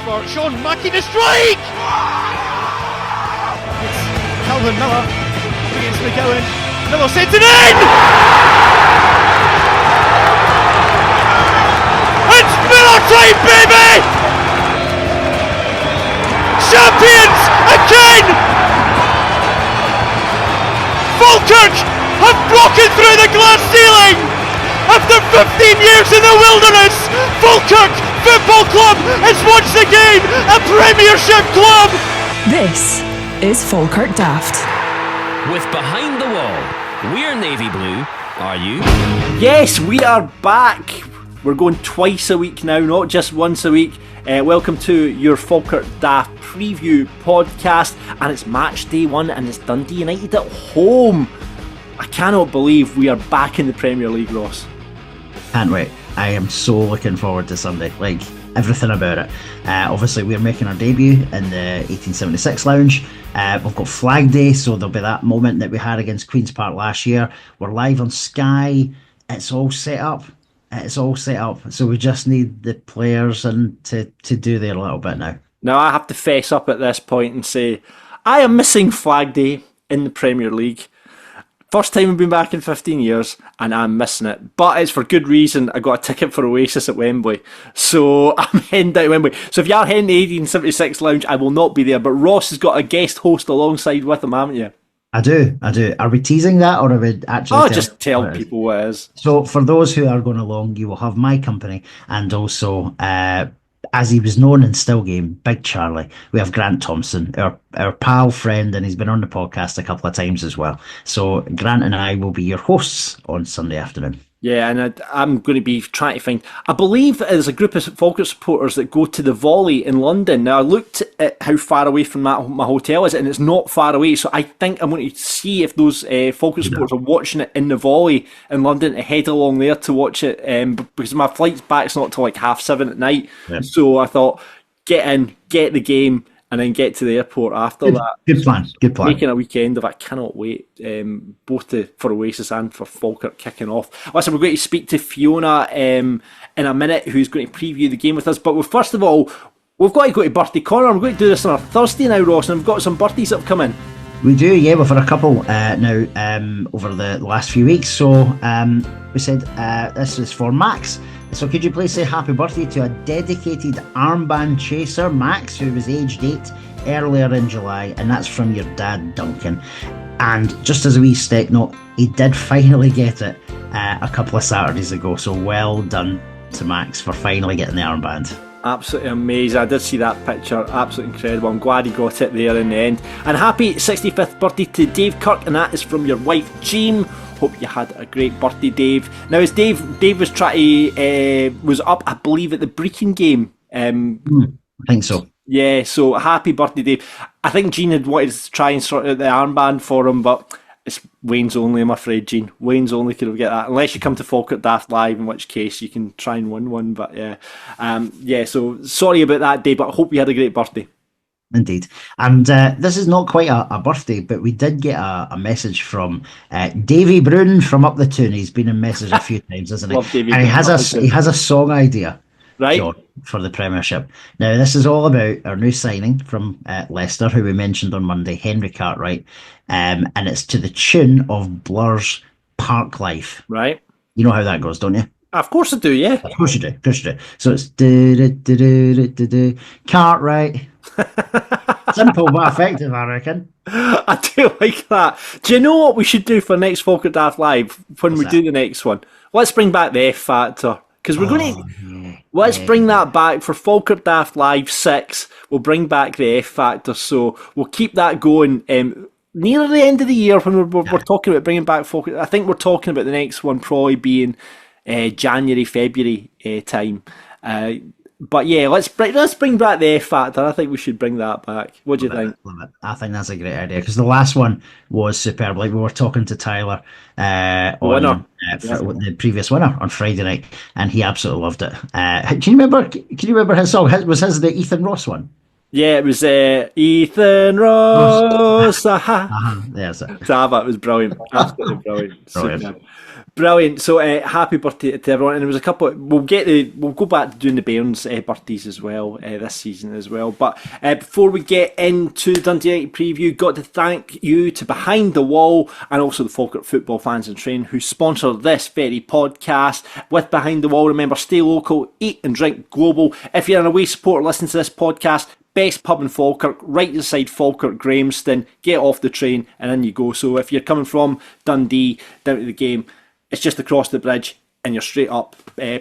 for Sean Mackey to strike! It's Calvin Miller against McGowan. Miller sends it in! It's Miller time, baby! Champions again! Falkirk have broken through the glass ceiling! After 15 years in the wilderness, Falkirk Football Club is once again a Premiership club! This is Falkirk Daft. With Behind the Wall, we're navy blue, are you? Yes, we are back! We're going twice a week now, not just once a week. Welcome to your Falkirk Daft preview podcast, and it's match day 1 and it's Dundee United at home. I cannot believe we are back in the Premier League, Ross. Can't wait. I am so looking forward to Sunday. Like, everything about it. Obviously, we're making our debut in the 1876 lounge. We've got Flag Day, so there'll be that moment that we had against Queen's Park last year. We're live on Sky. It's all set up. So we just need the players and to do their little bit now. Now, I have to fess up at this point and say, I am missing Flag Day in the Premier League. First time we've been back in 15 years, and I'm missing it. But it's for good reason. I got a ticket for Oasis at Wembley. So I'm heading down to Wembley. So if you are heading to 1876 Lounge, I will not be there. But Ross has got a guest host alongside with him, haven't you? I do. Are we teasing that, or are we actually... just tell people what it is. So for those who are going along, you will have my company, and also... as he was known in Still Game, Big Charlie, we have Grant Thompson, our pal friend, and he's been on the podcast a couple of times as well. So Grant and I will be your hosts on Sunday afternoon. Yeah, and I'm going to be trying to find... I believe there's a group of Falkirk supporters that go to the Volley in London. Now, I looked at how far away from my hotel is, and it's not far away. So I think I'm going to see if those Falkirk supporters are watching it in the Volley in London, to head along there to watch it, because my flight's back's not till like 7:30 at night. Yeah. So I thought, get in, get the game, and then get to the airport after that. Good plan. Making a weekend of it. I cannot wait, both for Oasis and for Falkirk kicking off. Listen, we're going to speak to Fiona in a minute, who's going to preview the game with us. But first of all, we've got to go to Birthday Corner. We're going to do this on a Thursday now, Ross, and we've got some birthdays that have come in. We do, yeah. We've had a couple now over the last few weeks. So we said this is for Max. So could you please say happy birthday to a dedicated armband chaser, Max, who was aged 8 earlier in July, and that's from your dad, Duncan. And just as a wee step note, he did finally get it a couple of Saturdays ago, so well done to Max for finally getting the armband. Absolutely amazing. I did see that picture. Absolutely incredible. I'm glad he got it there in the end. And happy 65th birthday to Dave Kirk, and that is from your wife, Jean. Hope you had a great birthday, Dave. Now, as Dave was was up, I believe, at the Brecon game. I think so. Yeah, so happy birthday, Dave. I think Jean had wanted to try and sort out the armband for him, but it's Wayne's only, I'm afraid, Jean. Wayne's only could have get that, unless you come to Falkirk Daft Live, in which case you can try and win one. But yeah, so sorry about that, Dave, but I hope you had a great birthday. Indeed. And this is not quite a birthday, but we did get a message from Davy Brune from Up the Toon. He's been in message a few times, hasn't he? Love Davy and Brune. he has a song idea, right, John, for the Premiership. Now, this is all about our new signing from Leicester, who we mentioned on Monday, Henry Cartwright, and it's to the tune of Blur's Park Life. Right. You know how that goes, don't you? Of course I do, yeah. Of course you do. So it's do Cartwright. Simple but effective, I reckon. I do like that. Do you know what we should do for next Falkirk Daft Live when we do the next one? Let's bring back the F Factor, because we're going to... Let's bring that back for Falkirk Daft Live 6. We'll bring back the F Factor, so we'll keep that going near the end of the year when we're talking about bringing back Falkirk. I think we're talking about the next one probably being January, February time. But yeah, let's bring back the F Factor. I think we should bring that back. What do you think? I think that's a great idea, because the last one was superb. Like, we were talking to Tyler on the previous winner on Friday night, and he absolutely loved it. Can you remember his song? Was his the Ethan Ross one? Yeah, it was Ethan Ross. There's it. That was brilliant. Absolutely brilliant. Brilliant. Superb. Brilliant. So happy birthday to everyone. And there was a couple. We'll go back to doing the Bairns birthdays as well this season as well. But before we get into the Dundee United preview, got to thank you to Behind the Wall and also the Falkirk Football Fans and Train who sponsor this very podcast. With Behind the Wall, remember, stay local, eat and drink global. If you're an away supporter listening to this podcast, best pub in Falkirk, right beside Falkirk Grahamston. Get off the train and in you go. So if you're coming from Dundee down to the game, it's just across the bridge and you're straight up,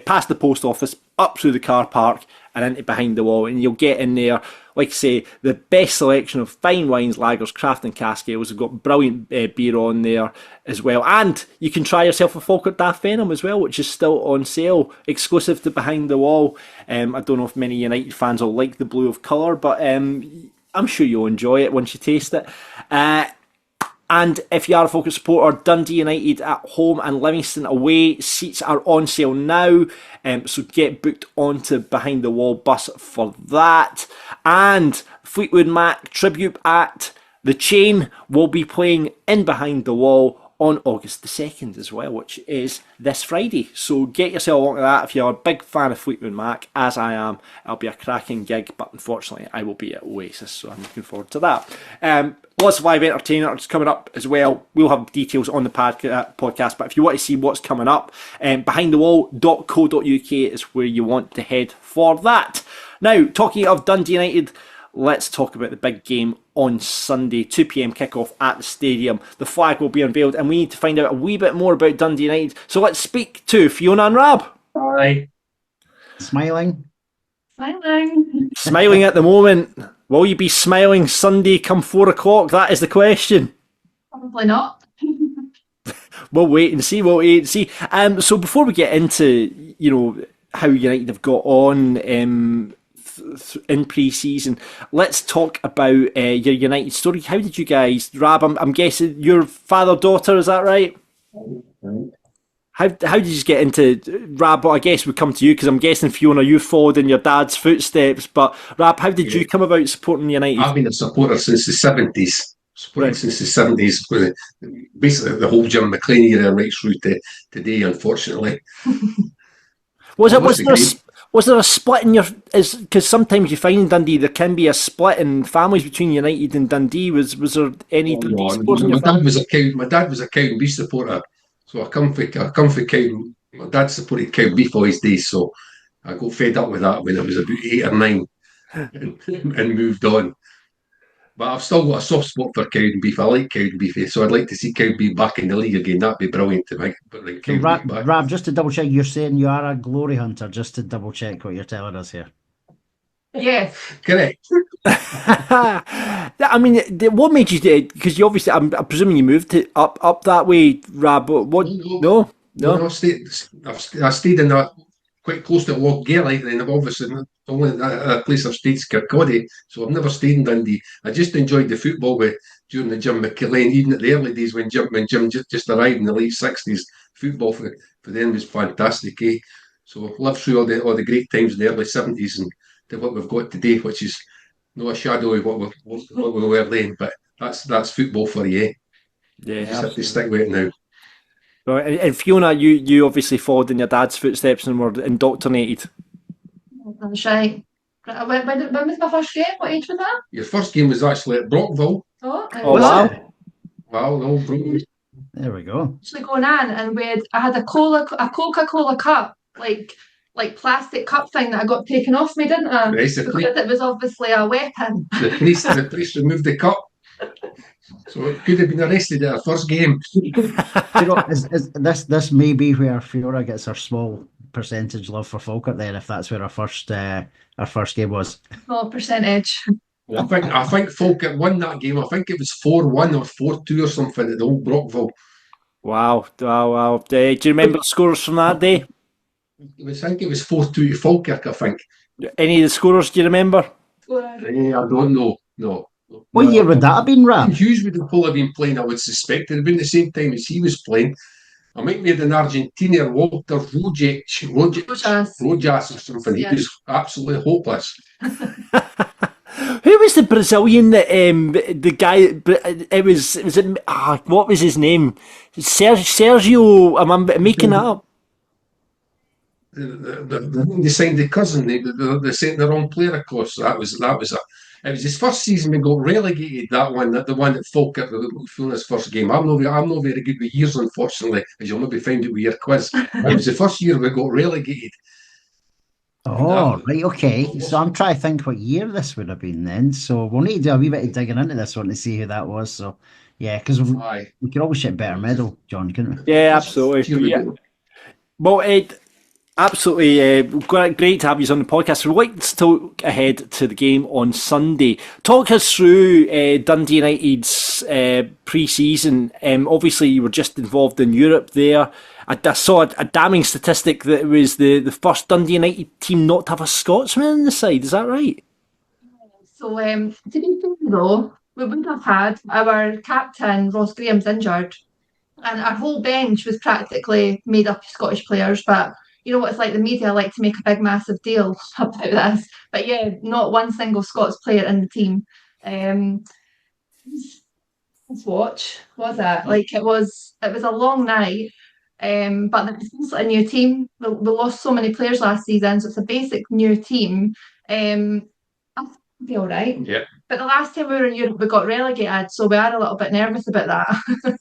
past the post office, up through the car park and into Behind the Wall. And you'll get in there, like I say, the best selection of fine wines, lagers, craft and cask ales. We've got brilliant beer on there as well. And you can try yourself a Falkirk Daft Venom as well, which is still on sale, exclusive to Behind the Wall. I don't know if many United fans will like the blue of colour, but I'm sure you'll enjoy it once you taste it. And if you are a Falkirk supporter, Dundee United at home and Livingston away, seats are on sale now. So get booked onto Behind the Wall bus for that. And Fleetwood Mac tribute act The Chain will be playing in Behind the Wall on August the 2nd as well, which is this Friday. So get yourself along to that if you're a big fan of Fleetwood Mac, as I am. It'll be a cracking gig, but unfortunately I will be at Oasis, so I'm looking forward to that. Lots of live entertainers coming up as well. We'll have details on the podcast, but if you want to see what's coming up, behindthewall.co.uk is where you want to head for that. Now, talking of Dundee United, let's talk about the big game on Sunday, 2 p.m kickoff at the stadium. The flag will be unveiled and we need to find out a wee bit more about Dundee United. So let's speak to Fiona and Rob. Hi. Smiling. Smiling at the moment. Will you be smiling Sunday come 4 o'clock? That is the question. Probably not. We'll wait and see. So before we get into, how United have got on in pre-season, let's talk about your United story. How did you guys, Rab, I'm guessing your father-daughter, is that right? How did you get into, Rab? I guess we come to you because I'm guessing, Fiona, you followed in your dad's footsteps, but Rab, how did you come about supporting United? I've been a supporter since the 70s. Since the 70s, basically the whole Jim McLean era right through to today, unfortunately. Was there a split in your? Because sometimes you find in Dundee there can be a split in families between United and Dundee. Was there any? My dad was a cow and beef supporter, so I come for cow. My dad supported cow beef all his days, so I got fed up with that when I was about 8 or 9, and moved on. But I've still got a soft spot for cow and beef. I like cow and beef, so I'd like to see cow beef back in the league again. That'd be brilliant to make. Rab, just to double check, you're saying you are a glory hunter. Just to double check what you're telling us here. Yes. Correct. I mean, what made you do it? Because you obviously, I'm presuming you moved to up that way, Rab. What? No. I stayed in that quite close to Loch Gaelic, and I've obviously the only place I've stayed is Kirkcaldy, so I've never stayed in Dundee. I just enjoyed the football during the Jim McLean, even at the early days when Jim just arrived in the late 60s. Football for them was fantastic, eh? So I've lived through all the great times in the early 70s and to what we've got today, which is no a shadow of what we were then, but that's football for you, eh? Yeah, you just have to stick with it now. Right. And Fiona, you obviously followed in your dad's footsteps and were indoctrinated. That's right. When was my first game? What age was that? Your first game was actually at Brockville. Oh wow. Wow, no, Brockville. There we go. Actually going on, and I had a Coca-Cola cup, like plastic cup thing that I got taken off me, didn't I? Basically. Because it was obviously a weapon. The police removed the cup. So it could have been arrested at our first game. This may be where Fiona gets her small percentage love for Falkirk then, if that's where our first game was. Small percentage. Well, I think Falkirk won that game. I think it was 4-1 or 4-2 or something at the old Brockville. Wow. Do you remember the scores from that day? I think it was 4-2 to Falkirk, I think. Any of the scorers do you remember? I don't know. No. What year would that have been, Rab? Hughes would have been playing, I would suspect. It would have been the same time as he was playing. I might be an Argentinian, Walter Rojas or something. Yeah. He was absolutely hopeless. Who was the Brazilian that the guy? It was what was his name? Sergio. Am I making that up? They signed the cousin. They sent the wrong player across. It was his first season. We got relegated. The one at Falkirk, his first game. I'm not very good with years, unfortunately, as you'll maybe find out with your quiz. It was the first year we got relegated. Oh, right, okay. So I'm trying to think what year this would have been then. So we'll need to do a wee bit of digging into this one to see who that was. So yeah, because we could always get better medal, John, couldn't we? Yeah, absolutely. Yeah. Well, Ed, absolutely great to have you on the podcast. We'd like to talk ahead to the game on Sunday. Talk us through Dundee United's pre-season. Obviously, you were just involved in Europe there. I saw a damning statistic that it was the first Dundee United team not to have a Scotsman in the side. Is that right? So, to be fair though, we would have had our captain, Ross Graham's injured, and our whole bench was practically made up of Scottish players, but you know what it's like, the media like to make a big massive deal about this. But yeah, not one single Scots player in the team. Let's watch. Was it? Like it was a long night. But it's a new team. We lost so many players last season, so it's a basic new team. I think it'll be all right. Yeah. But the last time we were in Europe, we got relegated, so we are a little bit nervous about that.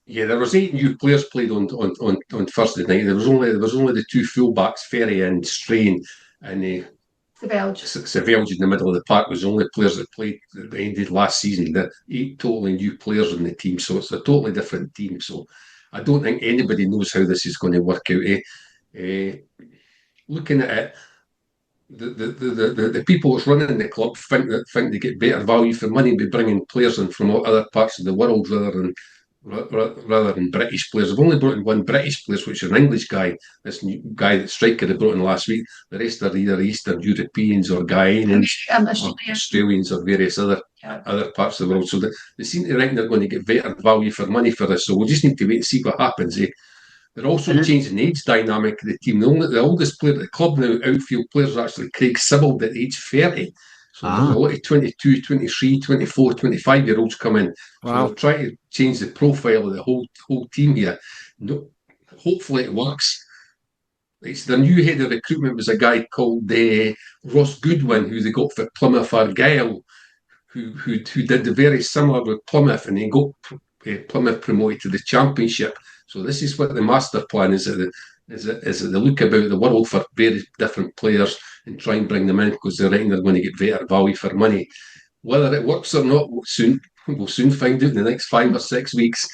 Yeah, there was 8 new players played on Thursday night. There was only the 2 fullbacks, Ferry and Strain, and Savelge in the middle of the park was the only players that played that ended last season. That 8 totally new players in the team, so it's a totally different team. So I don't think anybody knows how this is going to work out. Looking at it, the people that's running the club think they get better value for money by bringing players in from other parts of the world rather than British players. They've only brought in one British player, which is an English guy. This new guy that striker they brought in last week. The rest are either Eastern Europeans or Guyanans, or Australians, or various other parts of the world. So they seem to reckon they're going to get better value for money for this. So we'll just need to wait and see what happens. They're also changing the age dynamic of the team. The oldest player at the club now, outfield players, is actually Craig Sibbald at age 30. So there's a lot of 22, 23, 24, 25-year-olds come in. So they'll try to change the profile of the whole team here. No, hopefully it works. Their new head of recruitment was a guy called Ross Goodwin, who they got for Plymouth Argyle, who did the very similar with Plymouth, and he got Plymouth promoted to the Championship. So this is what the master plan is. Is that they look about the world for very different players and try and bring them in because they reckon they're going to get better value for money. Whether it works or not, we'll soon find out in the next 5 or 6 weeks.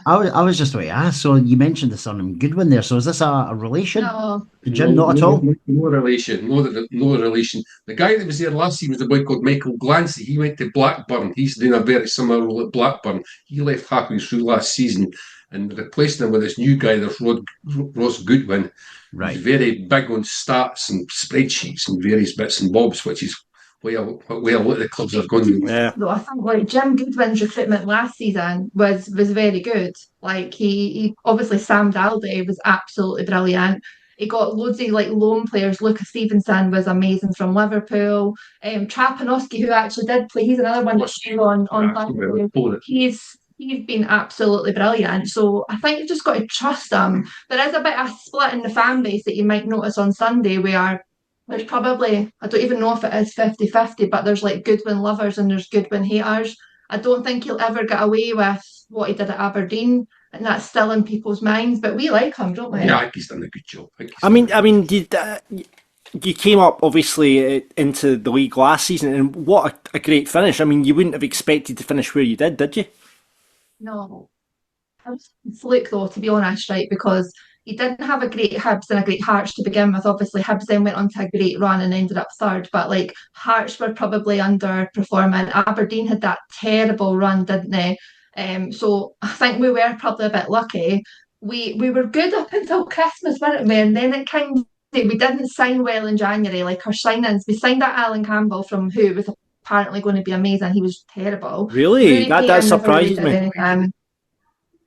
I was just going to ask. So you mentioned the surname Goodwin there. So is this a relation? No. Jim, not at all. No relation. No relation. The guy that was there last season was a boy called Michael Glancy. He went to Blackburn. He's doing a very similar role at Blackburn. He left halfway through last season and replaced him with this new guy. There's Ross Goodwin. Right. He's very big on stats and spreadsheets and various bits and bobs, which is where a lot of the clubs have gone. Yeah. No, I think like Jim Goodwin's recruitment last season was very good. Like he obviously Sam Daldy was absolutely brilliant. He got loads of like loan players. Lucas Stevenson was amazing from Liverpool. Trapanowski, who actually did play, he's another one that's on. He's been absolutely brilliant. So I think you've just got to trust him. There is a bit of split in the fan base that you might notice on Sunday where there's probably, I don't even know if it is 50-50, but there's like Goodwin lovers and there's Goodwin haters. I don't think he'll ever get away with what he did at Aberdeen, and that's still in people's minds. But we like him, don't we? Yeah, I think he's done a good job. I mean, you came up obviously into the league last season, and what a great finish. I mean, you wouldn't have expected to finish where you did you? No. I was fluke though, to be honest, right? Because he didn't have a great Hibs and a great Hearts to begin with. Obviously, Hibs then went on to a great run and ended up third. But like Hearts were probably underperforming. Aberdeen had that terrible run, didn't they? So I think we were probably a bit lucky. We were good up until Christmas, weren't we? And then it kind of, we didn't sign well in January. Like our signings, we signed that Alan Campbell from who was apparently going to be amazing. He was terrible. Really? That surprised me.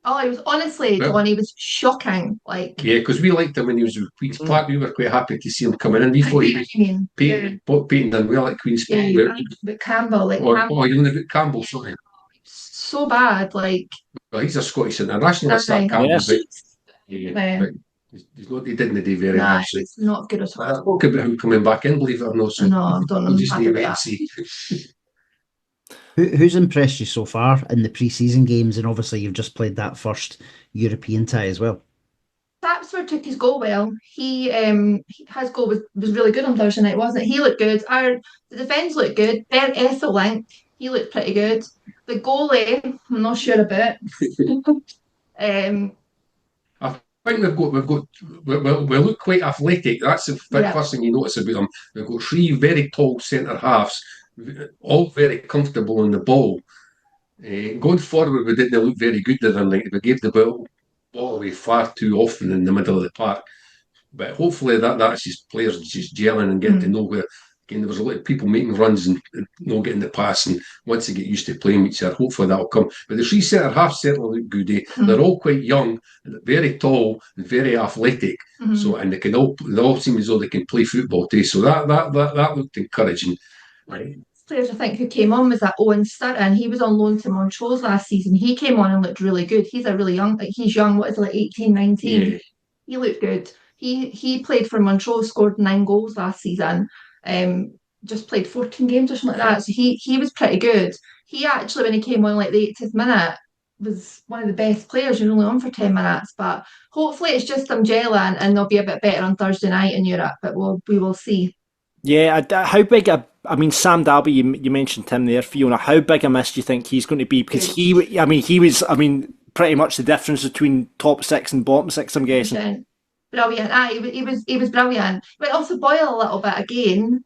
Oh, he was honestly, Well, John, he was shocking. Like, yeah, because we liked him when he was with Queen's Park. We were quite happy to see him coming in. We thought he was I mean, painting done well at Queen's Park. yeah, but Campbell, like, You're on about Campbell, sorry. so bad. Like, Well, he's a Scottish internationalist, that Campbell, Yes. but he's not, he didn't do very nah, much. it's not good at I all. spoke about him coming back in, believe it or not. So No, I don't know. we'll just Happy leave with it and that. see. Who's impressed you so far in the pre-season games? And obviously, you've just played that first European tie as well. Sapsford took his goal well. His goal was really good on Thursday night, wasn't it? He looked good. The defence looked good. Ben Esselink, he looked pretty good. The goalie, I'm not sure about. I think we look quite athletic. That's the first thing you notice about them. We've got three very tall centre halves, all very comfortable on the ball. Going forward, we didn't look very good the other night. We gave the ball away far too often in the middle of the park. But hopefully that's just players just gelling and getting to know where. Again, there was a lot of people making runs and not getting the pass, and once they get used to playing with each other, hopefully that'll come. But the three centre halves certainly look good. They're all quite young, very tall, and very athletic. So, and they all seem as though they can play football too. So that looked encouraging. Right. Players I think who came on was that Owen Sturton. He was on loan to Montrose last season. He came on and looked really good. He's a really young, he's young. What is it, like 18, 19? Yeah. He looked good. He played for Montrose, scored 9 goals last season. Just played 14 games or something like that. So he was pretty good. He actually, when he came on like the 80th minute, was one of the best players. He was only on for 10 minutes. But hopefully it's just them gelling and they'll be a bit better on Thursday night in Europe. But we will see. Yeah, how big I mean, Sam Dalby, you mentioned him there, Fiona. How big a miss do you think he's going to be? Because he was pretty much the difference between top 6 and bottom 6, I'm guessing. Brilliant. He was brilliant. Went off the boil a little bit again,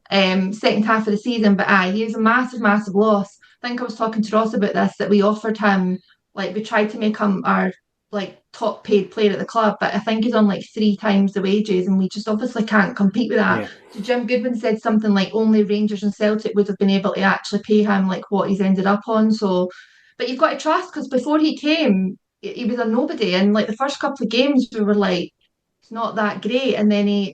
second half of the season, but he was a massive loss. I think I was talking to Ross about this, that we offered him, like, we tried to make him our like top paid player at the club, but I think he's on like 3 times the wages, and we just obviously can't compete with that. Yeah. So Jim Goodwin said something like only Rangers and Celtic would have been able to actually pay him like what he's ended up on. So, but you've got to trust, because before he came, he was a nobody, and like the first couple of games we were like, it's not that great, and then he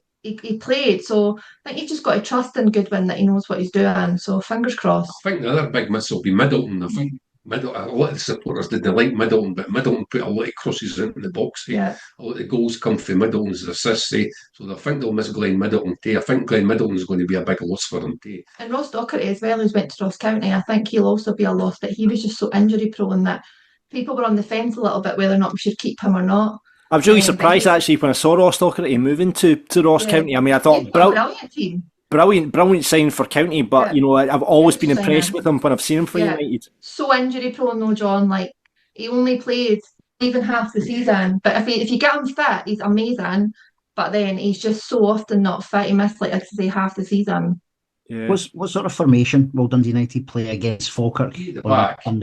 played. So I think you've just got to trust in Goodwin that he knows what he's doing. So fingers crossed. I think the other big miss will be Middleton. I think a lot of the supporters didn't like Middleton, but Middleton put a lot of crosses into the box. Yeah. A lot of goals come from Middleton's assists. So I think they'll miss Glenn Middleton too. I think Glenn Middleton is going to be a big loss for them too. And Ross Docherty as well, who's went to Ross County, I think he'll also be a loss, but he was just so injury prone that people were on the fence a little bit whether or not we should keep him or not. I was really surprised actually when I saw Ross Docherty moving to Ross County. I mean, I thought brilliant team. Brilliant sign for County, but you know, I've always been impressed with him when I've seen him for United. So injury prone though, John. Like, he only played even half the season, but if you get him fit, he's amazing. But then he's just so often not fit. He missed like I say half the season. Yeah. What sort of formation will Dundee United play against Falkirk? The back. It'll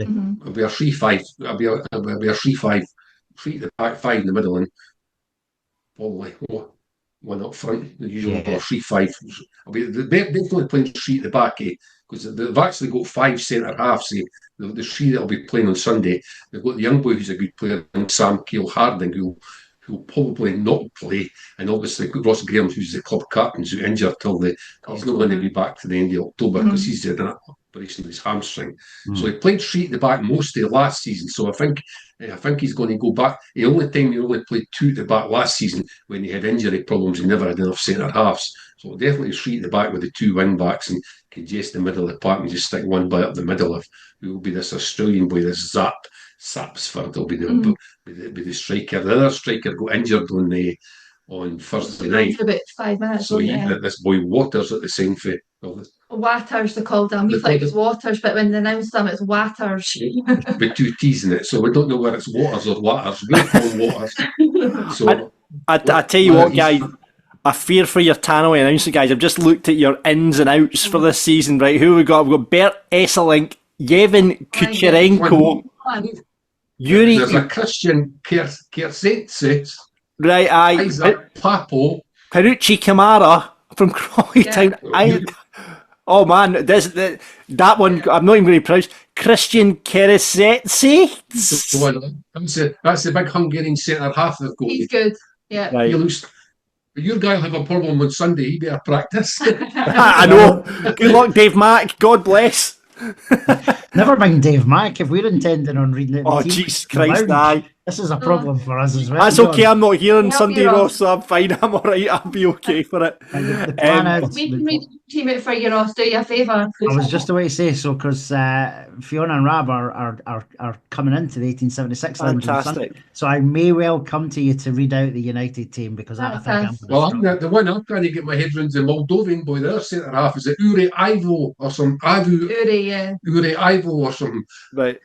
be a 3-5. It'll be a 3-5. 3 at the back, 5 in the middle, and probably one up front. The usual 3-5. They're definitely playing 3 at the back, because they've actually got 5 centre halves. The 3 that'll be playing on Sunday. They've got the young boy who's a good player, and Sam Keogh Harding, who'll probably not play, and obviously Ross Graham, who's the club captain, who's injured till he's not going to be back to the end of October because he's had an operation of his hamstring. So he played 3 at the back most of last season. So I think he's going to go back. The only time he only played 2 at the back last season when he had injury problems, he never had enough centre halves. So definitely 3 at the back with the 2 wing backs and congest the middle of the park and just stick one by up the middle of who will be this Australian boy, this Sapsford will be the striker. The other striker got injured on Thursday night. For about 5 minutes. So this boy Waters at the same for Waters, they called him. We thought it was Waters, but when they announced him, it's Waters. With 2 T's in it, so we don't know whether it's Waters or Waters. We'll call him Waters. So I tell you what, guys, I fear for your Tannoy announcer, guys. I've just looked at your ins and outs for this season, right? Who have we got? We've got Bert Esselink, Yevhen Kucherenko, Yuri. There's a Christian Kersetsis. Right, Isaac Papo. Perucci Kamara from Crawley Town. Oh man, that one I'm not even going to pronounce. Christian Keresetsi. That's the big Hungarian centre half they've got. He's good. Yeah. Right. He looks. Your guy will have a problem on Sunday. He better practice. I know. Good luck, Dave Mack. God bless. Never mind Dave Mack. If we're intending on reading it, Oh, Jesus Christ, aye. This is a problem for us as well. That's okay. I'm not here on Help Sunday, you, Ross. Ross, so I'm fine. I'm all right. I'll be okay for it. The plan is, We can read the team out for you, Ross. Do you a favour? I was just about to say so because Fiona and Rob are coming into the 1876 lounge on Sunday. Fantastic. So I may well come to you to read out the United team because I think I'm Well, the one I'm trying to get my head around the Moldovan boy, their centre half, is it Uri Ivo or some Uri Ivo or something. Right.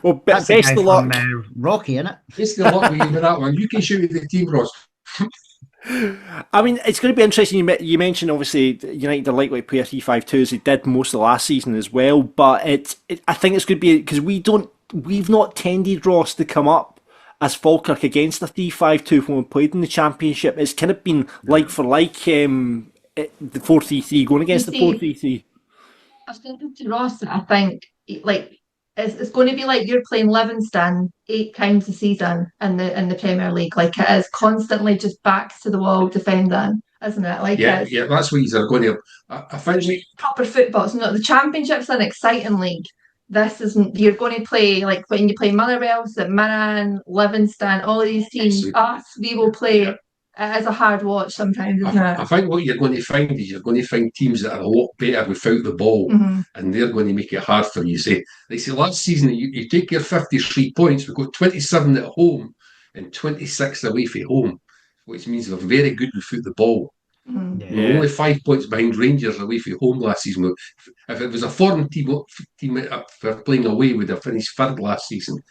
Well, That's best the of guy luck. from, Rocky, innit? Best of luck with you with that one. You can shoot at the team, Ross. I mean, it's going to be interesting. You mentioned obviously United are likely to play a 3-5-2 as they did most of last season as well. But I think it's going to be because we've not tended, Ross, to come up as Falkirk against a 3-5-2 when we played in the Championship. It's kind of been like for like the 4-3-3 going against the 4-3-3. I was thinking to Ross that I think like it's going to be like you're playing Livingston 8 times a season in the Premier League. Like it is constantly just backs to the wall defending, isn't it? Like yeah, that's what you're going to. I find proper football. It's not the Championship's an exciting league. This isn't. You're going to play like when you play Motherwell, St Mirren, Livingston, all of these teams. We will play. Yeah. It is a hard watch sometimes, isn't it? I think what you're going to find is you're going to find teams that are a lot better without the ball, and they're going to make it hard for you. Say last season, you take your 53 points, we've got 27 at home and 26 away from home, which means we're very good without the ball. We're only 5 points behind Rangers away from home last season. If it was a foreign team for playing away, we'd have finished third last season.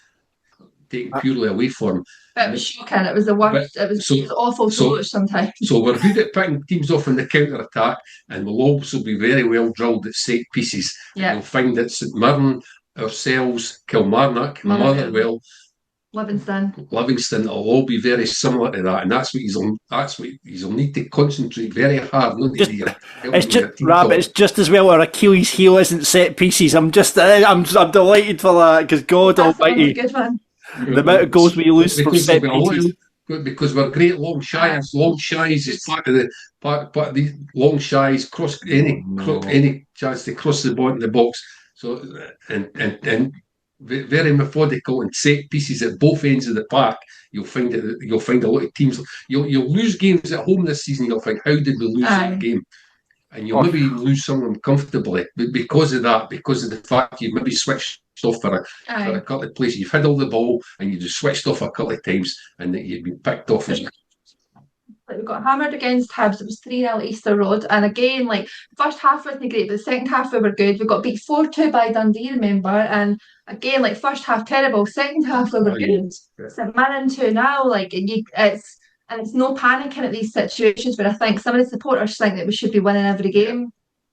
Taken purely away from. It was shocking. It was the worst. It was awful to watch sometimes. So we're good at picking teams off in the counter attack, and we'll also be very well drilled at set pieces. Yeah. You'll find that St Mirren, ourselves, Kilmarnock, Motherwell, Livingston will all be very similar to that, and that's what he'll need to concentrate very hard. It's just as well our Achilles heel isn't set pieces. I'm delighted for that because God Almighty. Good one. The amount of goals we lose for set pieces. Because we're great long shies. Long shies is part of these long shies. Cross any chance to cross the ball in the box. So and very methodical and set pieces at both ends of the park. You'll find a lot of teams. You'll lose games at home this season. You'll think, how did we lose that game? And you'll maybe lose some of them comfortably because of that, because of the fact you've maybe switched off for a couple of places. You've had all the ball and you just switched off a couple of times and you've been picked off. We got hammered against Hibs. It was 3-0 Easter Road. And again, like, first half wasn't great, but the second half we were good. We got beat 4-2 by Dundee, remember? And again, like, first half terrible, second half we were good. St Mirren 2-0, like, it's no panicking at these situations where I think some of the supporters think that we should be winning every game.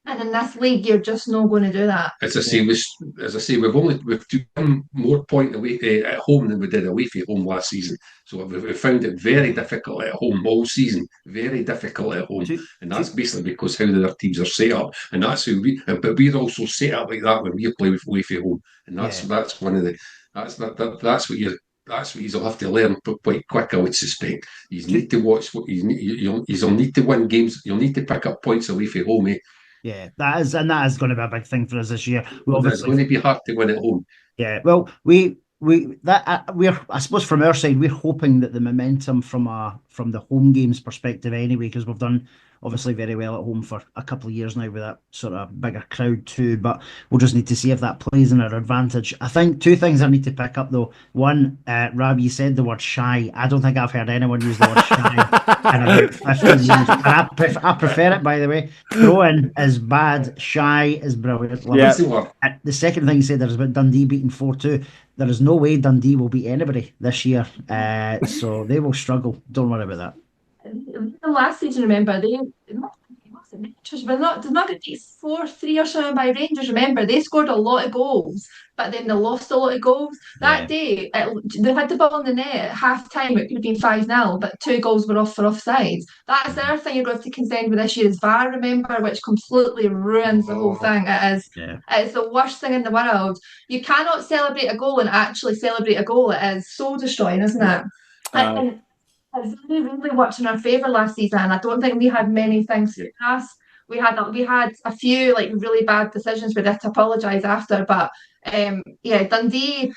And in this league, you're just not going to do that. As I say, we've taken more point away at home than we did away from home last season. So we've found it very difficult at home all season. Very difficult at home, and that's basically because how the other teams are set up, and that's who we. But we're also set up like that when we play away from home, and that's one of the that's what you're. That's what you'll have to learn quite quick, I would suspect. You need to watch what you'll need to win games. You'll need to pick up points away from home, eh? Yeah, that is going to be a big thing for us this year. It's going to be hard to win at home. Yeah, well, we're I suppose from our side we're hoping that the momentum from the home games perspective anyway, because we've done obviously very well at home for a couple of years now with that sort of bigger crowd too, but we'll just need to see if that plays in our advantage. I think two things I need to pick up though. One, Rab, you said the word shy. I don't think I've heard anyone use the word shy in about 15 years. And I prefer it, by the way. Throwing is bad, shy is brilliant. The second thing you said there is about Dundee beating 4-2. There is no way Dundee will beat anybody this year, so they will struggle. Don't worry about that. The last season, remember, they must Rangers were not. They're not going to be 4-3 or something by Rangers. Remember, they scored a lot of goals, but then they lost a lot of goals. That day, they had the ball in the net at half time. It could have been 5-0, but 2 goals were off for offsides. That's the other thing you're going to have to contend with this year is VAR. Remember, which completely ruins the whole thing. It's the worst thing in the world. You cannot celebrate a goal and actually celebrate a goal. It is soul destroying, isn't it? And it really worked in our favour last season. I don't think we had many things to pass. We had a few like really bad decisions we had to apologise after, but Dundee.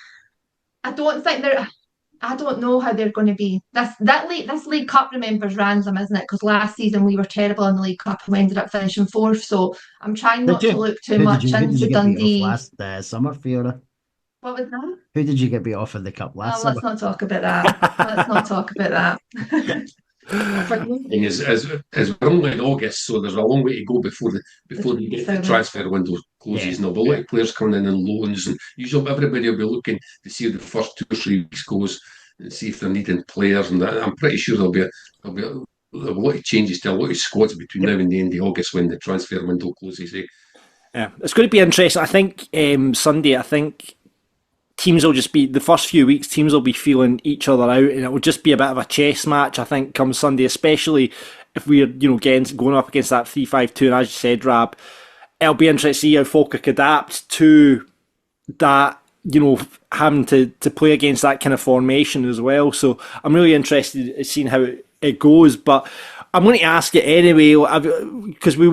I don't know how they're going to be. This League Cup remembers ransom, isn't it? Because last season we were terrible in the League Cup and we ended up finishing 4th. So I'm trying not to look too much into Dundee. Last summer, Fiona. What was that? Who did you get beat off in the cup last summer? Let's not talk about that. Let's not talk about that. thing is we're only in August, so there's a long way to go before you get the transfer window closes. And there'll be a lot of players coming in on loans, and usually everybody will be looking to see how the first 2 or 3 weeks goes and see if they're needing players. And I'm pretty sure there'll be a lot of changes to a lot of squads between now and the end of August when the transfer window closes. Yeah, it's going to be interesting. I think Sunday. I think teams will just be the first few weeks. Teams will be feeling each other out, and it will just be a bit of a chess match. I think come Sunday, especially if we're going up against that 3-5-2, and as you said, Rab, it'll be interesting to see how Falkirk adapt to that. Having to play against that kind of formation as well. So I'm really interested in seeing how it goes. But I'm going to ask you anyway, because you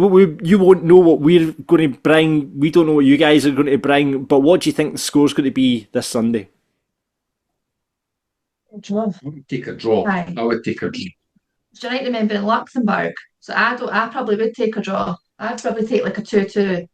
won't know what we're going to bring. We don't know what you guys are going to bring. But what do you think the score's going to be this Sunday? Draw. I would take a draw. I would take a draw. Do you like remember in Luxembourg? So I probably would take a draw. I'd probably take like a 2-2.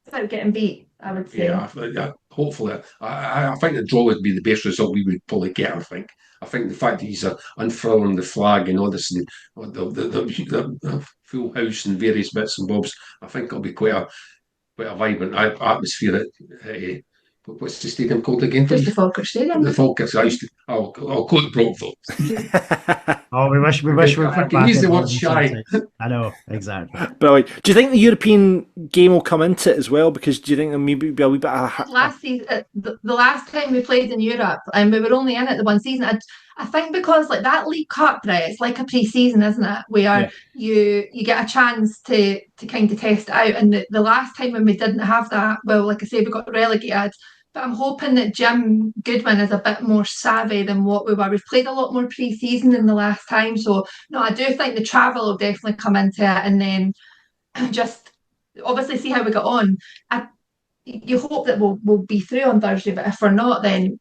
Without getting beat, I would say. Yeah, hopefully. I think the draw would be the best result we would probably get. I think the fact that he's unfurling the flag and all this, and the full house and various bits and bobs, I think it'll be quite a vibrant atmosphere at what's the stadium called again? Just the Falkirk Stadium. The Falkirk. I'll call it Brockville. We wish we I can use the word shy. I know, exactly. Brilliant. Do you think the European game will come into it as well? Because do you think there maybe be a wee bit of last season, the last time we played in Europe, and we were only in it the one season. I think because like that League Cup, right? It's like a pre-season, isn't it? Where you get a chance to kind of test it out. And the last time when we didn't have that, well, like I say, we got relegated. But I'm hoping that Jim Goodwin is a bit more savvy than what we were. We've played a lot more pre-season than the last time. So, no, I do think the travel will definitely come into it. And then just obviously see how we get on. You hope that we'll be through on Thursday. But if we're not, then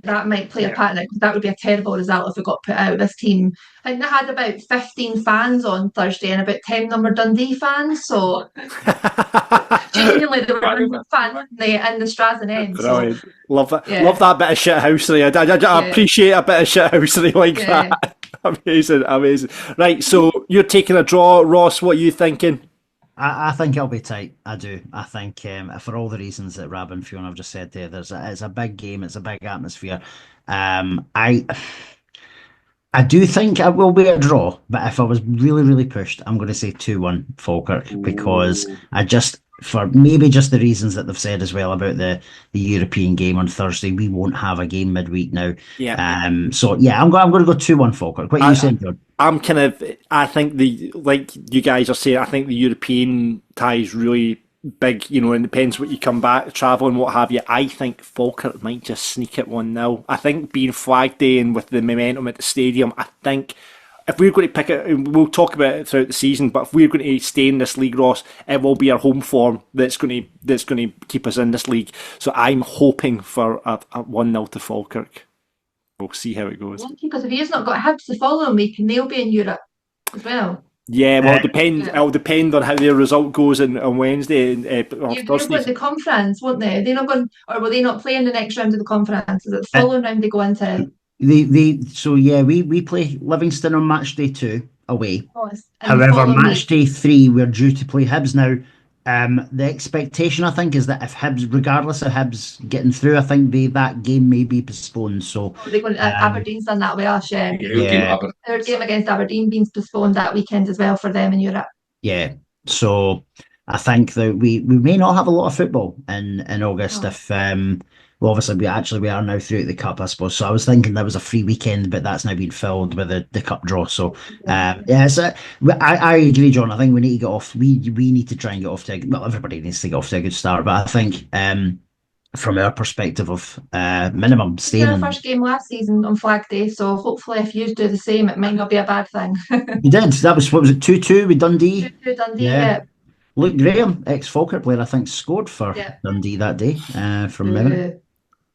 that might play a part in it, because that would be a terrible result if we got put out. This team, I think they had about 15 fans on Thursday and about 10 of them were Dundee fans, so genuinely they were fans in the Strazen End. So, love that. Love that bit of shithousery. I appreciate a bit of shithousery like that. Amazing. Right, so you're taking a draw, Ross. What are you thinking? I think it'll be tight. I do. I think for all the reasons that Rab and Fiona have just said there, it's a big game. It's a big atmosphere. I do think it will be a draw, but if I was really, really pushed, I'm going to say 2-1 Falkirk, because for maybe just the reasons that they've said as well about the European game on Thursday, we won't have a game midweek now. I'm going to go 2-1 Falkirk. What are you saying, John? I think like you guys are saying, I think the European tie is really big, and it depends what you come back, travel and what have you. I think Falkirk might just sneak it 1-0. I think being Flag Day and with the momentum at the stadium, I think if we're going to pick it, and we'll talk about it throughout the season, but if we're going to stay in this league, Ross, it will be our home form that's going to keep us in this league. So I'm hoping for a 1-0 to Falkirk. We'll see how it goes. Because if he's not got Hibs the following week, and they'll be in Europe as well. Yeah, well, it'll depend on how their result goes on Wednesday. They're going the conference, won't they? They're not going, or will they not play in the next round of the conference? Is it the following round they go into? We play Livingston on match day 2 away. Oh, however, match day 3 we're due to play Hibs now. The expectation, I think, is that if Hibs, regardless of Hibs getting through, I think that game may be postponed. So They're going Aberdeen's done that with us, yeah. Yeah. Their game against Aberdeen being postponed that weekend as well for them in Europe. yeah, so I think that we may not have a lot of football in August Oh. if well, obviously we are now through at the cup, I suppose. So I was thinking there was a free weekend, but that's now been filled with the cup draw. So yeah, so I agree, John. I think we need to get off. We need to try and get off to well, everybody needs to get off to a good start, but I think from our perspective of minimum We staying did our in, first game last season on Flag Day, so hopefully if you do the same, it might not be a bad thing. we did. That was what was it, 2-2 with Dundee? 2-2 Dundee, Yeah. yeah. Luke Graham, ex-Falkirk player, I think, scored for Yeah. Dundee that day from memory.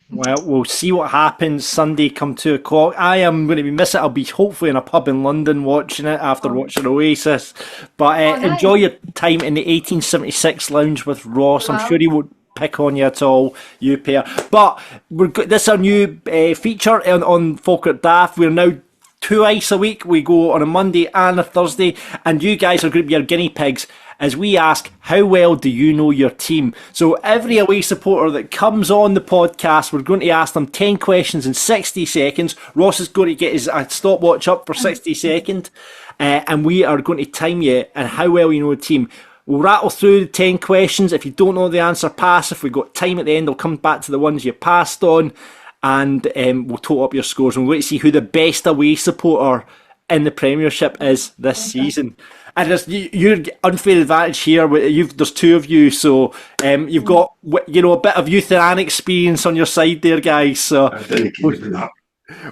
Well, we'll see what happens Sunday come 2 o'clock. I am going to be missing it. I'll be hopefully in a pub in London watching it after watching Oasis. But nice. enjoy your time in the 1876 lounge with Ross. I'm Wow. sure he won't pick on you at all, you pair. But this is our new feature on Falkirk Daft. We're now twice a week. We go on a Monday and a Thursday, and you guys are going to be our guinea pigs as we ask, how well do you know your team? So every away supporter that comes on the podcast, we're going to ask them 10 questions in 60 seconds. Ross is going to get his stopwatch up for 60 seconds, and we are going to time you and how well you know the team. We'll rattle through the 10 questions. If you don't know the answer, pass. If we've got time at the end, we'll come back to the ones you passed on, and we'll total up your scores. And we're going to see who the best away supporter in the Premiership is this season. And there's your unfair advantage here. There's two of you, so you've got a bit of youth and experience on your side there, guys. So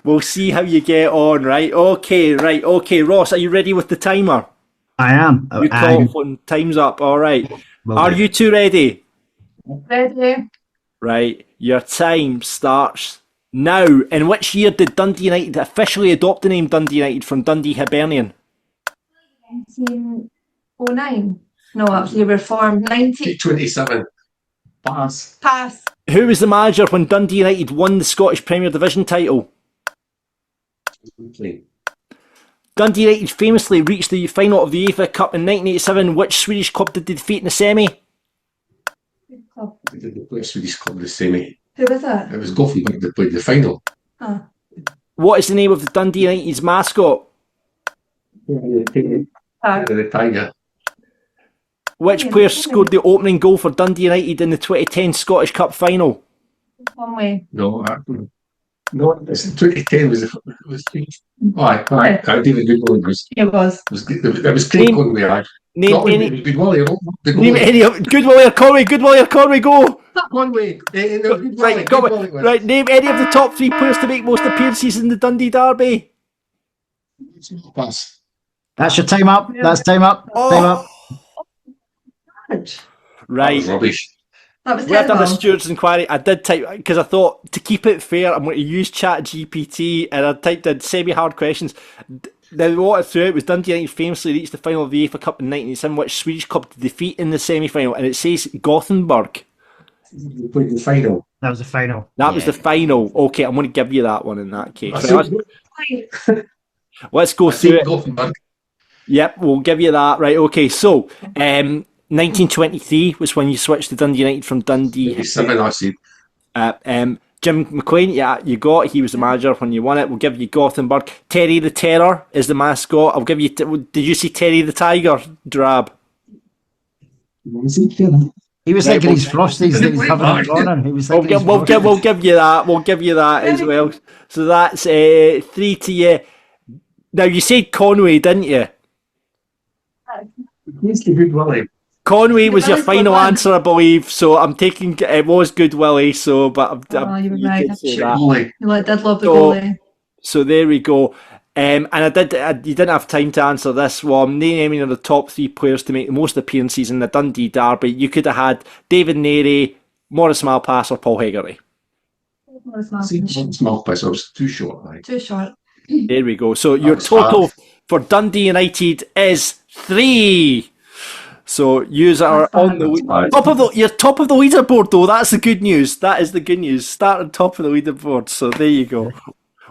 we'll see how you get on. Right? Okay. Ross, are you ready with the timer? I am. You call when time's up. All right. Are you two ready? Ready? Right. Your time starts now. In which year did Dundee United officially adopt the name Dundee United from Dundee Hibernian? 1909. No, actually, we're formed 27. Pass. Pass. Who was the manager when Dundee United won the Scottish Premier Division title? Dundee United famously reached the final of the UEFA Cup in 1987. Which Swedish club did they defeat in the semi? The Swedish club the semi. Who was that? It was Gothenburg that played the final. What is the name of the Dundee United's mascot? The Tiger. Which player scored the opening goal for Dundee United in the 2010 Scottish Cup final? Conway. No, it's 2010 was David Goodwillie was. It was. It was Craig Conway. Name any Goodwillie. Goodwillie or Conway, go! Conway. Right, name any of the top three players to make most appearances in the Dundee Derby. Pass. That's your time up. That's time up. Time up. Right. That was rubbish. That was We had done a terrible. Stewart's inquiry. I did type, because I thought, to keep it fair, I'm going to use ChatGPT, and I typed in semi-hard questions. Then what I threw out was Dundee United famously reached the final of the UEFA Cup in 1987. Which Swedish club did they defeat in the semi-final? And it says Gothenburg. They played the final. That was the final. That was the final. Okay, I'm going to give you that one in that case. Let's go through it. Gothenburg. Yep, we'll give you that. Right, okay. So, 1923 was when you switched to Dundee United from Dundee. 7, I said. Jim McLean, yeah, you got. He was the manager when you won it. We'll give you Gothenburg. Terry the Terror is the mascot. I'll give you. Did you see Terry the Tiger, Drab? He was thinking his Frosties that he's having in corner. He was thinking his We'll Frosties. give you that. We'll give you that as well. So that's 3 to you. Now you said Conway, didn't you? Goodwillie. Conway was your That was final good one. answer, I believe. So I'm taking it was Goodwillie. So, but You were you right. could say that. Goodwillie. I did love the So- goalie. So there we go. And you didn't have time to answer this one. Naming of the top three players to make the most appearances in the Dundee Derby. You could have had David Neary, Maurice Malpass, or Paul Hegarty. Small piss. I was too short. Like. Too short. There we go. So your was total for Dundee United is 3. So you are on the you're top of the leaderboard though. That's the good news. That is the good news. Start on top of the leaderboard. So there you go.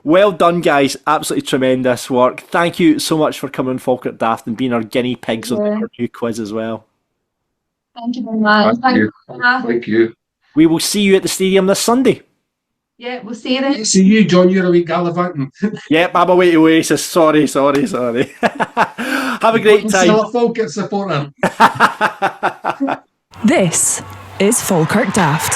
Well done, guys. Absolutely tremendous work. Thank you so much for coming, Falkirk Daft, and being our guinea pigs on our new quiz as well. Thank you very much. Thank you. Thanks. Thank you. We will see you at the stadium this Sunday. Yeah, we'll see you then. See you, John. You're a wee gallivanting. Yep, I'm away to Oasis. Sorry. Have a great time. Still a Falkirk supporter. This is Falkirk Daft.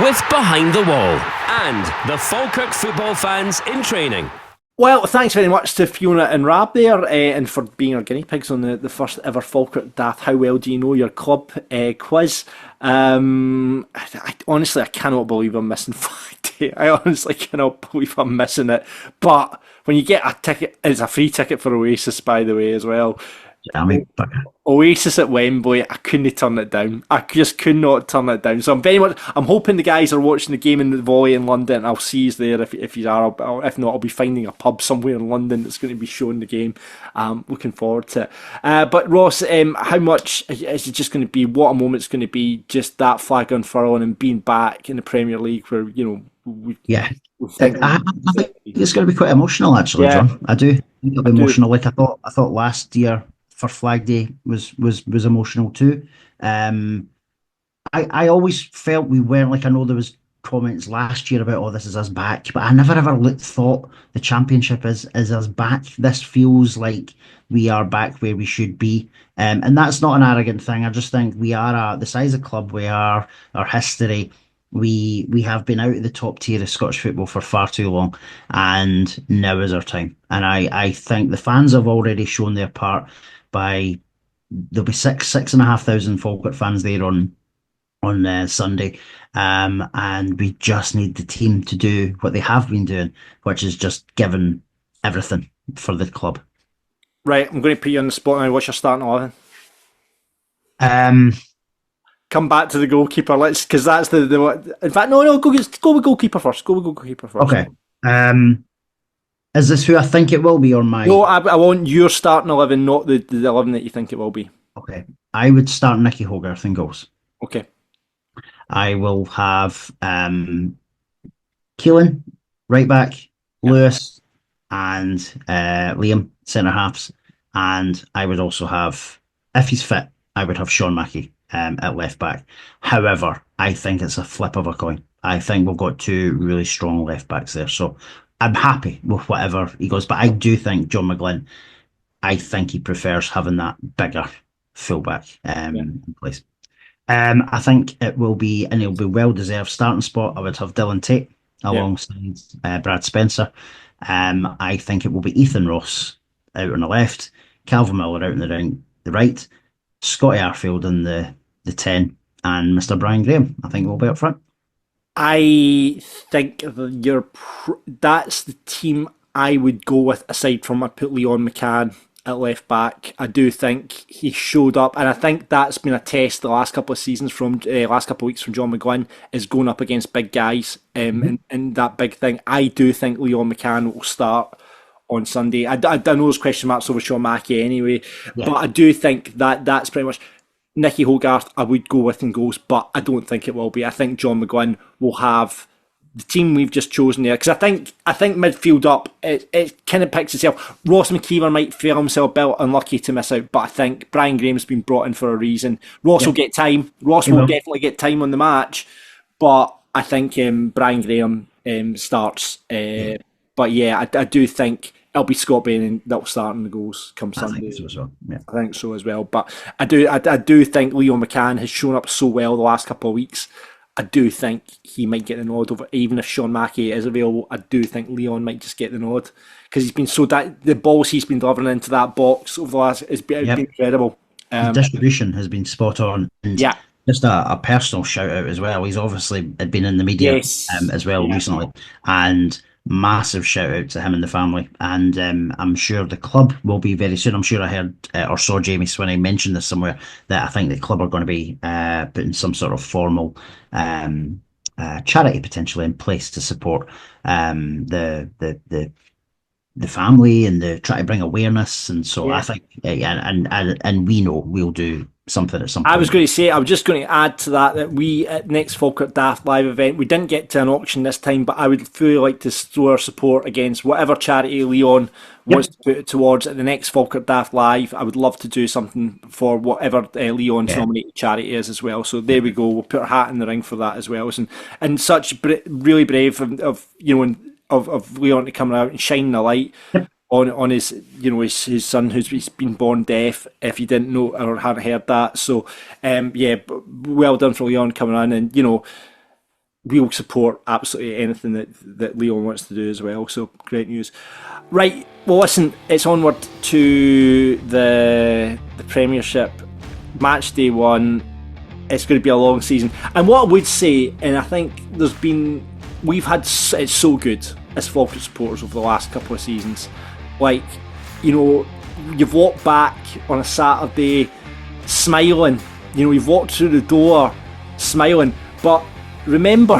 With Behind the Wall and the Falkirk football fans in training. Well, thanks very much to Fiona and Rob there, and for being our guinea pigs on the first ever Falkirk Daft How Well Do You Know Your Club quiz. Honestly, I cannot believe I'm missing Friday. I honestly cannot believe I'm missing it. But when you get a ticket, it's a free ticket for Oasis, by the way, as well. Oasis at Wembley, I couldn't turn it down. I just could not turn it down. So I'm hoping the guys are watching the game in the Volley in London. I'll see you there if you are. If not, I'll be finding a pub somewhere in London that's going to be showing the game. Looking forward to it. But Ross, how much is it just going to be? What a moment it's going to be, just that flag unfurling and being back in the Premier League where, I think it's going to be quite emotional, actually, John. I do think it'll be emotional. Like I thought last year for Flag Day was emotional too. I always felt we weren't, like, I know there was comments last year about, this is us back, but I never ever thought the Championship is us back. This feels like we are back where we should be, and that's not an arrogant thing. I just think we are the size of club we are, our history. We have been out of the top tier of Scottish football for far too long, and now is our time. And I think the fans have already shown their part. There'll be 6,500 Falkirk fans there on Sunday, and we just need the team to do what they have been doing, which is just giving everything for the club. Right, I'm going to put you on the spot now. What's your starting 11? Come back to the goalkeeper. Because that's the. In fact, no. Go with goalkeeper first. Okay. Is this who I think it will be, or my? No, I want your starting 11, not the 11 that you think it will be. Okay. I would start Nicky Hogarth in goals. Okay. I will have Keelan right back, Lewis and Liam centre halves, and I would also have, if he's fit, I would have Sean Mackey at left back. However, I think it's a flip of a coin. I think we've got two really strong left backs there, so I'm happy with whatever he goes. But I do think John McGlynn, I think he prefers having that bigger fullback in place. I think it'll be well deserved starting spot. I would have Dylan Tate alongside Brad Spencer. I think it will be Ethan Ross out on the left, Calvin Miller out on the right, Scotty Arfield in the 10, and Mr. Brian Graham, I think, will be up front. I think that's the team I would go with, aside from I put Leon McCann at left back. I do think he showed up, and I think that's been a test the last couple of seasons last couple of weeks from John McGlynn, is going up against big guys and that big thing. I do think Leon McCann will start on Sunday. I know there's question marks over Sean Mackey anyway, but I do think that's pretty much. Nicky Hogarth I would go with in goals, but I don't think it will be. I think John McGlynn will have the team we've just chosen there, because I think midfield up, it kind of picks itself. Ross McKeever might feel himself a bit unlucky to miss out, but I think Brian Graham's been brought in for a reason. Ross will get time. Ross will definitely get time on the match, but I think Brian Graham starts. But I do think it'll be Scott Bain that'll start in the goals come Sunday. I think so as well. Yeah. I think so as well. But I do think Leo McCann has shown up so well the last couple of weeks. I do think he might get the nod over, even if Sean Mackey is available. I do think Leon might just get the nod, because he's been the balls he's been delivering into that box over the last has been incredible. His distribution has been spot on. And just a personal shout out as well. He's obviously been in the media as well recently, and massive shout out to him and the family. And I'm sure the club will be very soon. I'm sure I heard or saw Jamie Swinney mention this somewhere, that I think the club are going to be putting some sort of formal charity potentially in place to support the family, and try to bring awareness. And so I think, and we know we'll do something at some I point. was going to say, I was just going to add to that we, at next Falkirk Daft live event, we didn't get to an auction this time, but I would fully like to throw our support against whatever charity Leon wants to put it towards at the next Falkirk Daft live. I would love to do something for whatever Leon's nominated charity is as well. So there we go. We'll put our hat in the ring for that as well. And such really brave of Leon to come out and shine the light on his his son who's been born deaf, if you didn't know or hadn't heard that. So well done for Leon coming on, and we'll support absolutely anything that Leon wants to do as well. So great news. Right, well listen, it's onward to the Premiership match day 1. It's going to be a long season, and what I would say, and I think it's so good as Falkirk supporters over the last couple of seasons. Like, you've walked back on a Saturday smiling. You've walked through the door smiling. But remember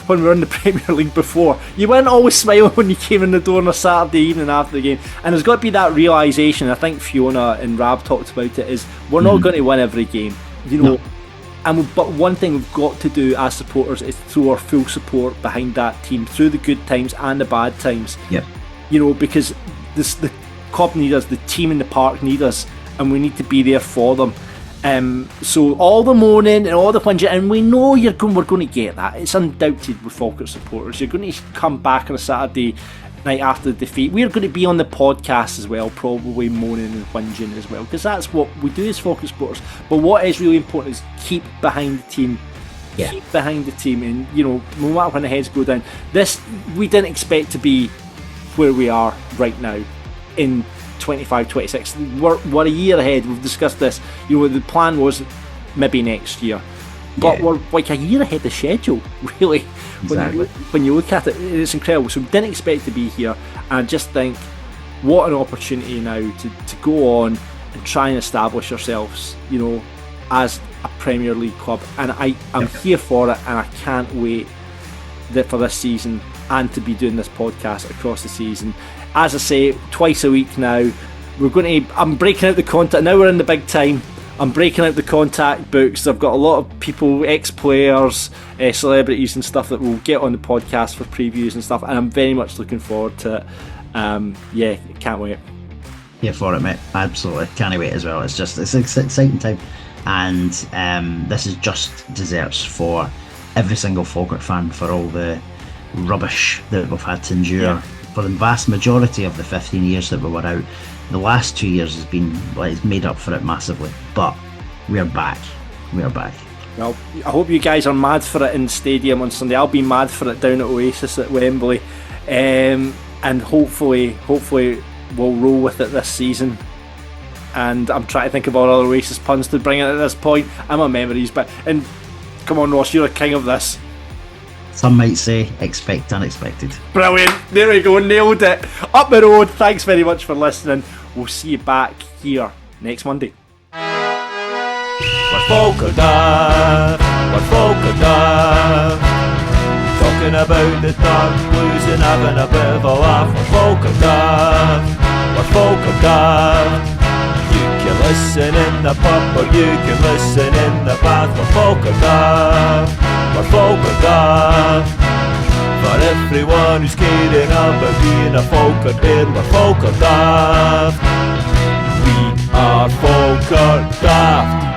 when we were in the Premier League before, you weren't always smiling when you came in the door on a Saturday evening after the game. And there's got to be that realisation, I think Fiona and Rab talked about it, is we're not going to win every game. No. But one thing we've got to do as supporters is throw our full support behind that team through the good times and the bad times. Yep. Because the club need us, the team in the park need us, and we need to be there for them. So all the moaning and all the whinging, and we know we're going to get that. It's undoubted with Falkirk supporters. You're going to come back on a Saturday night after the defeat. We're going to be on the podcast as well, probably moaning and whinging as well, because that's what we do as Falkirk supporters. But what is really important is keep behind the team. Yeah. Keep behind the team, and no matter when the heads go down. We didn't expect to be where we are right now in 25-26. We're a year ahead. We've discussed this. The plan was maybe next year, but we're like a year ahead of schedule, really. Exactly. When you look at it, it's incredible. So we didn't expect to be here, and I just think what an opportunity now to go on and try and establish ourselves, as a Premier League club. And I'm here for it, and I can't wait for this season and to be doing this podcast across the season. As I say, twice a week now. I'm breaking out the contact. Now we're in the big time. I'm breaking out the contact books. I've got a lot of people, ex-players, celebrities and stuff that will get on the podcast for previews and stuff, and I'm very much looking forward to it. Can't wait. Here for it, mate. Absolutely. Can't wait as well. It's an exciting time, and this is just desserts for every single Falkirk fan for all the rubbish that we've had to endure for the vast majority of the 15 years that we were out. The last 2 years has been it's made up for it massively, but we're back. Well, I hope you guys are mad for it in the stadium on Sunday. I'll be mad for it down at Oasis at Wembley, and hopefully we'll roll with it this season. And I'm trying to think of all other Oasis puns to bring it at this point. I'm on memories, and come on, Ross, you're a king of this. Some might say expect unexpected. Brilliant. There we go. Nailed it. Up the road. Thanks very much for listening. We'll see you back here next Monday. We're Falkirk Daft. We're Falkirk Daft. Talking about the dark blues and having a bit of a laugh. We're Falkirk Daft. We're Falkirk Daft. You can listen in the pub or you can listen in the bath. We're Falkirk Daft. We're Falkirk Daft. For everyone who's caring about being a Falkirk in, we're Falkirk Daft. We are Falkirk Daft.